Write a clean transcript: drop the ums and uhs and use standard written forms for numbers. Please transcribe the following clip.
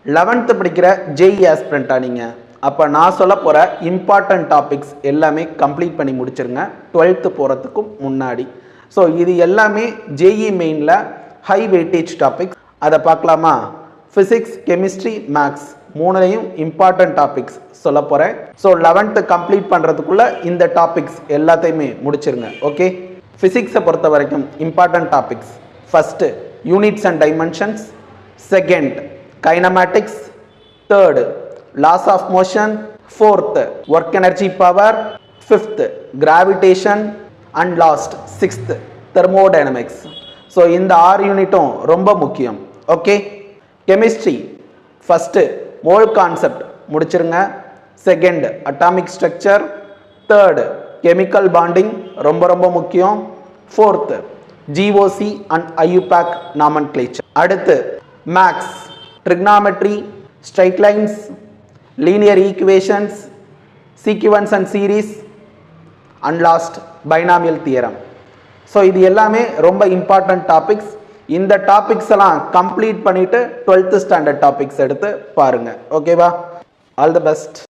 11th படிக்கிற JE ஆஸ்பிரண்டா நீங்கள்? அப்போ நான் சொல்ல போகிற இம்பார்ட்டன்ட் டாபிக்ஸ் எல்லாமே கம்ப்ளீட் பண்ணி முடிச்சிருங்க 12th போகிறதுக்கும் முன்னாடி. ஸோ இது எல்லாமே ஜேஇ மெயினில் ஹை வெயிட்டேஜ் டாபிக்ஸ். அதை பார்க்கலாமா? ஃபிசிக்ஸ், கெமிஸ்ட்ரி, மேக்ஸ் மூணுலையும் இம்பார்ட்டன்ட் டாபிக்ஸ் சொல்ல போகிறேன். ஸோ 11th கம்ப்ளீட் பண்ணுறதுக்குள்ளே இந்த டாபிக்ஸ் எல்லாத்தையுமே முடிச்சிருங்க. ஓகே, ஃபிசிக்ஸை பொறுத்த வரைக்கும் important topics: first units and dimensions, second kinematics, third laws of motion, fourth work energy power, fifth gravitation, and last sixth thermodynamics. So இந்த 6 யூனிட்டும் ரொம்ப முக்கியம். Okay, chemistry first mole concept முடிச்சிருங்க, second atomic structure, third chemical bonding ரொம்ப ரொம்ப முக்கியம், fourth GOC and IUPAC nomenclature. அடுத்து maths, trigonometry, straight lines, linear equations, sequence and series, and last binomial theorem. So இது எல்லாமே ரொம்ப இம்பார்ட்டன்ட் டாபிக்ஸ். இந்த topics எல்லாம் கம்ப்ளீட் பண்ணிட்டு 12th ஸ்டாண்டர்ட் டாபிக்ஸ் எடுத்து பாருங்க. ஓகேவா? All the best.